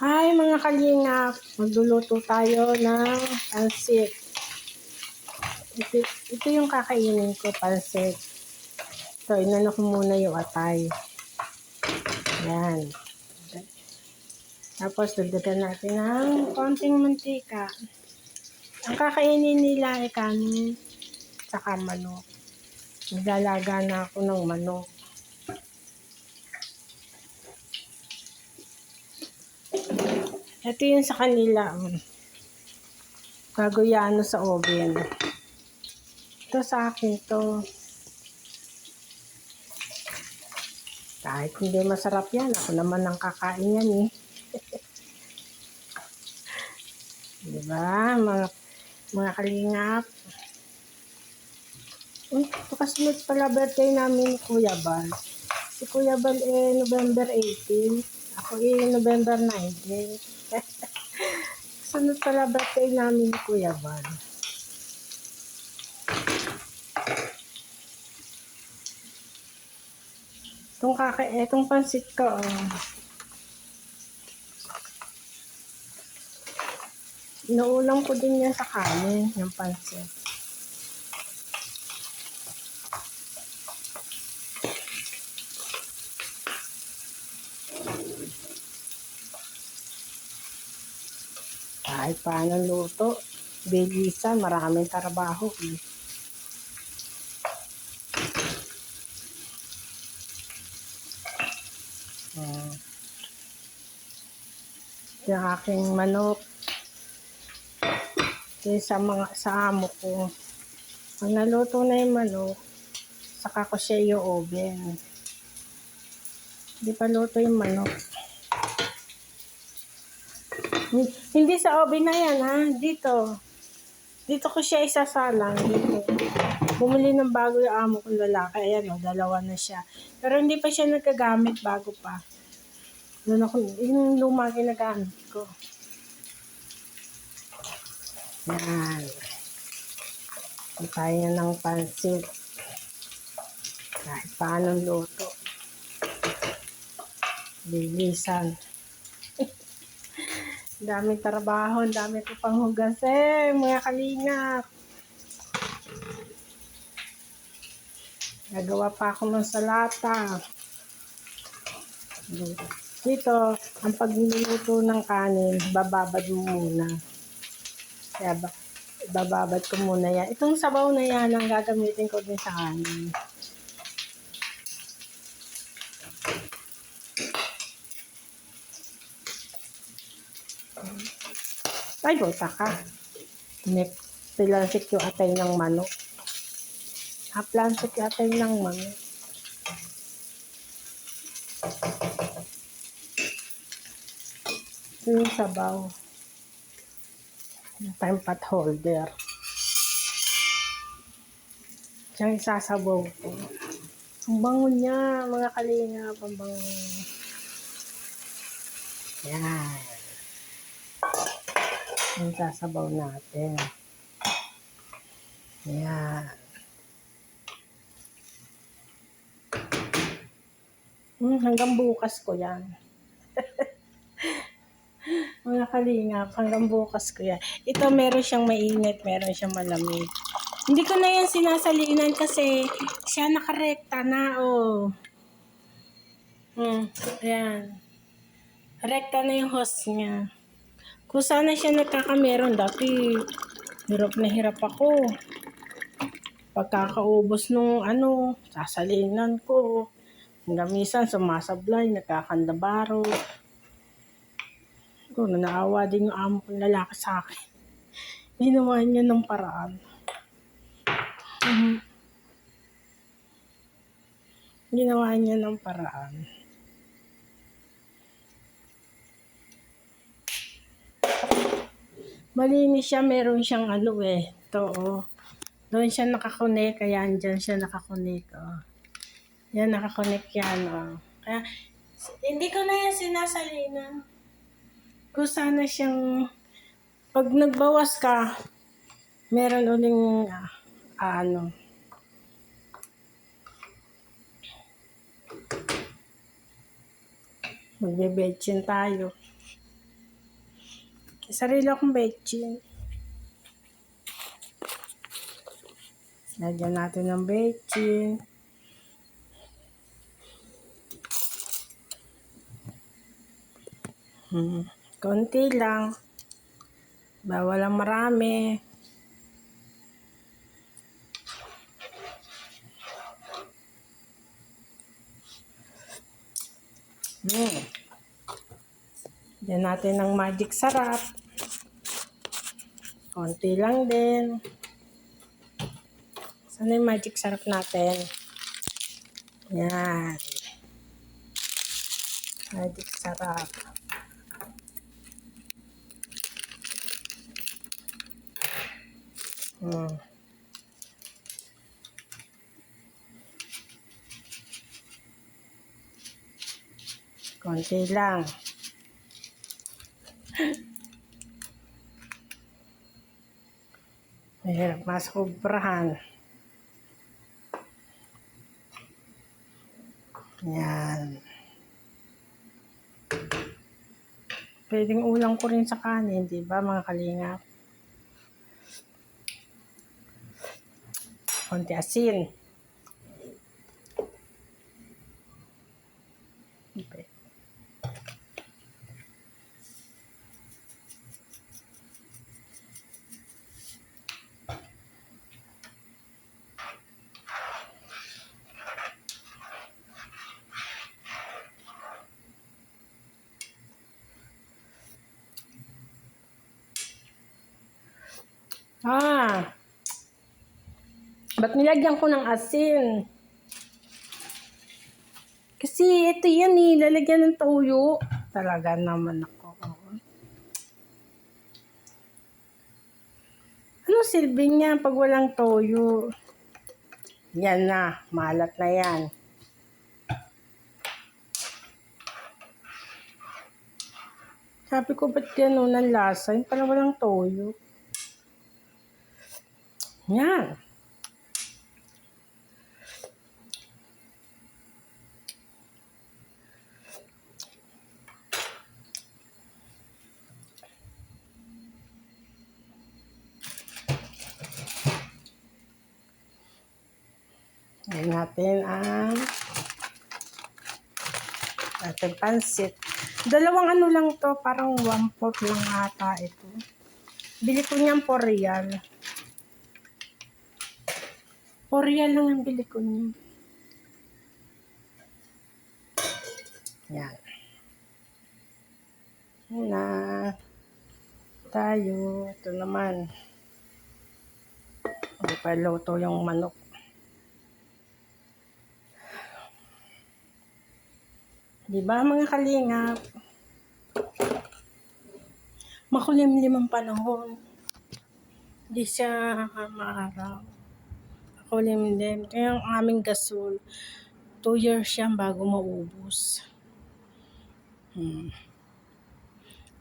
Hi mga kalingap! Magluluto tayo ng pansit. Ito yung kakainin ko, pansit. Ito, inano ko muna yung atay. Yan. Tapos, dagdagan natin ng konting mantika. Ang kakainin nila ay kanin, saka manok. Naglalaga na ako ng manok. Ito yung sa kanila. Gagawin sa oven. Ito sa akin to. Kahit hindi masarap yan, ako naman ang kakain yan eh. Diba, mga kalingap? Kasunod pala birthday namin ni Kuya Bal. Si Kuya Bal November 18. Ako November 19. Kasunod pala birthday namin ni Kuya Bal. Itong pansit ko, inuulam ko din yan sa kanin, yung pansit. Kahit paano luto, bilisan, maraming trabaho eh. Yung aking manok. Yung sa amo ko. Pag naluto na yung manok, saka ko siya yung oven. Hindi pa luto yung manok. Hindi sa oven na yan ha, dito. Dito ko siya isasalang. Dito. Bumili ng bago yung amo kong lalaki. Ayan o, dalawa na siya. Pero hindi pa siya nagkagamit, bago pa. Yung luma ginagamit ko. Yan. Tayo ng pansit. Kahit paano luto. Bilisan. Daming trabaho, dami ko pang hugasin, mga kalingap. Nagawa pa ako ng salata. Dito, ang pagluluto ng kanin, bababad mo muna. Kaya bababad ko muna yan. Itong sabaw na yan ang gagamitin ko din sa kanin. Ay, bota ka. Pilansik yung atay ng manok. Plansik yung atay ng manok. Ito yung sabaw. Time pot holder. Siyang isasabaw ko. Ang bango niya, mga kalingap, ang bango. Yan. Ang sasabaw natin. Yan. Hanggang bukas ko yan. Mga kalingap, hanggang bukas ko yan. Ito meron siyang mainit, meron siyang malamig. Hindi ko na yan sinasalinan kasi siya nakarekta na, oh. Ayan. Rekta na yung hose niya. Kung sana siya nagkakameron, dati hirap na hirap ako. Pagkakaubos nung sasalinan ko. Hanggang minsan sumasablay, nagkakandabaro. Naawa din yung amo kong lalaki sa akin. Ginawa niya ng paraan. Ginawa niya ng paraan. Malinis siya, meron siyang ito Doon siya nakakonek, kaya andyan siya nakakonek, Yan, nakakonek yan, Kaya, hindi ko na yan sinasalinan. Kung sana siyang, pag nagbawas ka, meron uling, magbebetsin tayo. Sarili akong bechin. Lagyan natin ng bechin. Konti lang. Bawal ang marami. Lagyan natin ng magic sarap. Konti lang din. Saan yung magic sarap natin? Yan. Magic sarap. Konti lang. Mahirap masobrahan. Yan. Pwedeng ulam ko rin sa kanin, di ba mga kalingap? Konti asin. Okay. Ba't nilagyan ko ng asin? Kasi ito yan lalagyan ng toyo. Talaga naman ako. Ano silbi niya pag walang toyo? Yan na, malat na yan. Sabi ko, ba't gano'n ang lasa? Yung pala walang toyo. Yan. Ayan natin ang ating pansit. Dalawang ano lang to, parang 1/4 lang ata ito. Bili ko niyan 4 real. 4 real lang ang bili ko niyan. Yan. Yan na. Tayo. Ito naman. Hindi pa luto yung manok. Diba mga kalingap? Makulimlim ang panahon. Hindi siya maaraw. Makulimlim. Ito yung aming gasol. 2 years siyang bago maubos.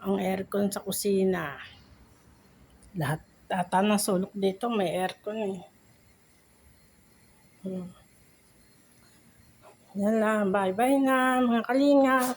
Ang aircon sa kusina. Lahat ata ng sulok dito may aircon eh. Yan lang. Bye-bye na mga kalingap.